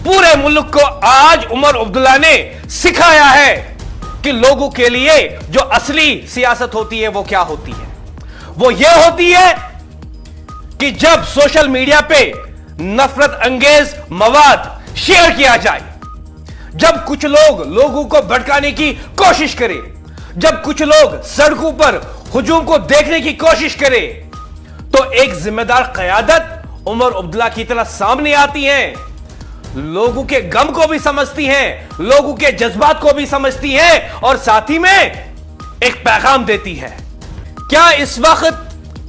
पूरे मुल्क को आज उमर अब्दुल्ला ने सिखाया है कि लोगों के लिए जो असली सियासत होती है वो क्या होती है। वो ये होती है कि जब सोशल मीडिया पे नफरत अंगेज मवाद शेयर किया जाए, जब कुछ लोग लोगों को भड़काने की कोशिश करें, जब कुछ लोग सड़कों पर हुजूम को देखने की कोशिश करें, तो एक जिम्मेदार क़यादत उमर अब्दुल्ला की तरह सामने आती है, लोगों के गम को भी समझती हैं, लोगों के जज्बात को भी समझती हैं और साथ ही में एक पैगाम देती है। क्या इस वक्त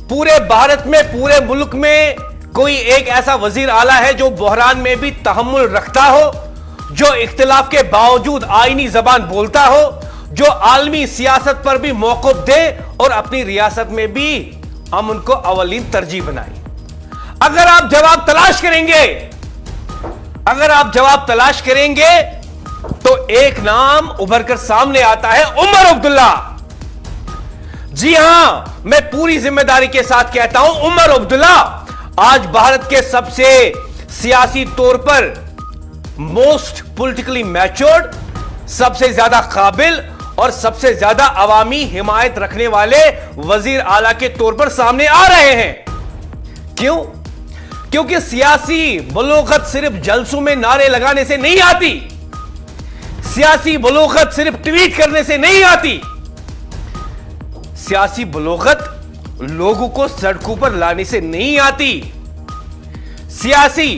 पूरे भारत में, पूरे मुल्क में कोई एक ऐसा वजीर आला है जो बहरान में भी तहम्मुल रखता हो, जो इख्तिलाफ के बावजूद आईनी जबान बोलता हो, जो आलमी सियासत पर भी मौक़िफ़ दे और अपनी रियासत में भी अमन को अवलीन तरजीह बनाए? अगर आप जवाब तलाश करेंगे तो एक नाम उभर कर सामने आता है, उमर अब्दुल्ला। जी हां, मैं पूरी जिम्मेदारी के साथ कहता हूं, उमर अब्दुल्ला आज भारत के सबसे सियासी तौर पर मोस्ट पॉलिटिकली मैच्योर्ड, सबसे ज्यादा काबिल और सबसे ज्यादा अवामी हिमायत रखने वाले वजीर आला के तौर पर सामने आ रहे हैं। क्यों? क्योंकि सियासी बलोगत सिर्फ जलसों में नारे लगाने से नहीं आती, सियासी बलोगत सिर्फ ट्वीट करने से नहीं आती, सियासी बलोगत लोगों को सड़कों पर लाने से नहीं आती। सियासी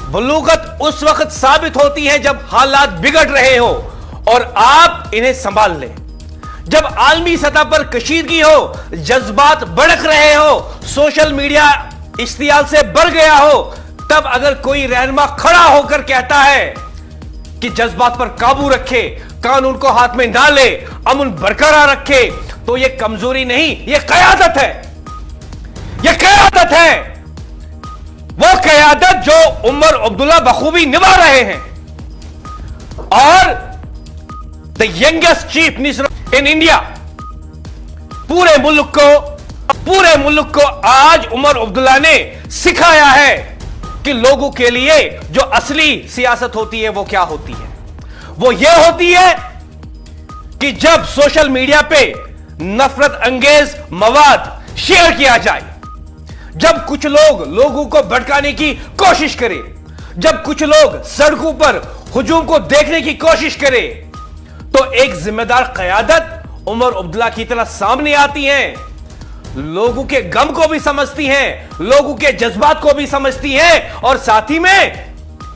बलोगत उस वक्त साबित होती है जब हालात बिगड़ रहे हो और आप इन्हें संभाल लें, जब आलमी सतह पर कशीदगी हो, जज्बात भड़क रहे हो, सोशल मीडिया इश्तियाल से बढ़ गया हो, तब अगर कोई रहनुमा खड़ा होकर कहता है कि जज्बात पर काबू रखे, कानून को हाथ में ना ले, अमन बरकरार रखे, तो यह कमजोरी नहीं, यह क़यादत है। यह क़यादत है, वो क़यादत जो उमर अब्दुल्ला बखूबी निभा रहे हैं। और the youngest chief minister in India, पूरे मुल्क को आज उमर अब्दुल्ला ने सिखाया है कि लोगों के लिए जो असली सियासत होती है वो क्या होती है। वो ये होती है कि जब सोशल मीडिया पे नफरत अंगेज मवाद शेयर किया जाए, जब कुछ लोग लोगों को भड़काने की कोशिश करें, जब कुछ लोग सड़कों पर हुजूम को देखने की कोशिश करें, तो एक जिम्मेदार क़यादत उमर अब्दुल्ला की तरह सामने आती है, लोगों के गम को भी समझती हैं, लोगों के जज्बात को भी समझती हैं और साथ ही में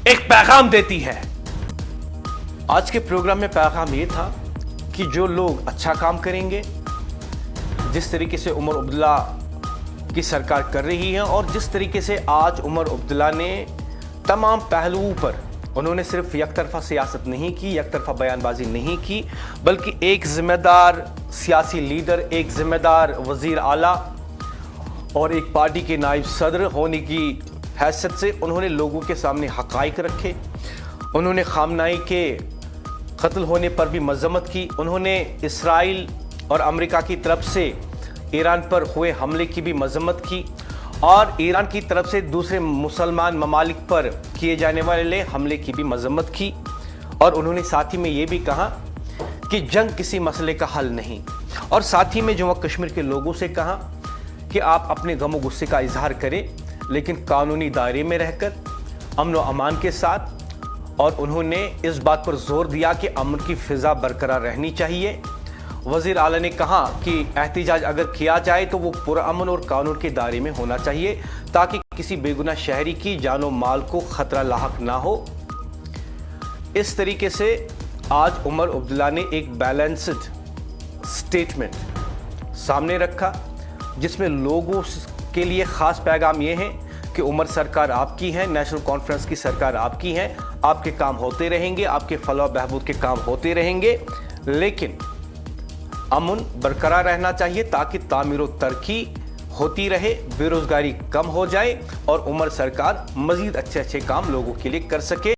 एक पैगाम देती है। आज के प्रोग्राम में पैगाम यह था कि जो लोग अच्छा काम करेंगे, जिस तरीके से उमर अब्दुल्ला की सरकार कर रही है और जिस तरीके से आज उमर अब्दुल्ला ने तमाम पहलुओं पर उन्होंने सिर्फ एकतरफा सियासत नहीं की, एकतरफा बयानबाजी नहीं की, बल्कि एक जिम्मेदार सियासी लीडर, एक जिम्मेदार वजीर आला और एक पार्टी के नायब सदर होने की हैसियत से उन्होंने लोगों के सामने हक़ाइक़ रखे। उन्होंने ख़ामनाई के कत्ल होने पर भी मज़म्मत की। उन्होंने इसराइल और अमेरिका की तरफ से ईरान पर हुए हमले की भी मज़म्मत की और ईरान की तरफ से दूसरे मुसलमान ममालिक पर किए जाने वाले हमले की भी मज़म्मत की। और उन्होंने साथ ही में ये भी कहा कि जंग किसी मसले का हल नहीं, और साथ ही में जम्मू कश्मीर के लोगों से कहा कि आप अपने गम और गुस्से का इजहार करें, लेकिन कानूनी दायरे में रहकर अमन व अमान के साथ। और उन्होंने इस बात पर जोर दिया कि अमन की फ़िज़ा बरकरार रहनी चाहिए। वज़ीर आला ने कहा कि एहतिजाज अगर किया जाए तो वो पुरअमन और कानून के दायरे में होना चाहिए, ताकि किसी बेगुनाह शहरी की जानो माल को ख़तरा लाहक ना हो। इस तरीके से आज उमर अब्दुल्ला ने एक बैलेंस्ड स्टेटमेंट सामने रखा, जिसमें लोगों के लिए ख़ास पैगाम ये है कि उमर सरकार आपकी है, नेशनल कॉन्फ्रेंस की सरकार आपकी है, आपके काम होते रहेंगे, आपके फलाह बहबूद के काम होते रहेंगे, लेकिन अमन बरकरार रहना चाहिए ताकि तामीर और तरक्की होती रहे, बेरोजगारी कम हो जाए और उमर सरकार मजीद अच्छे अच्छे काम लोगों के लिए कर सके।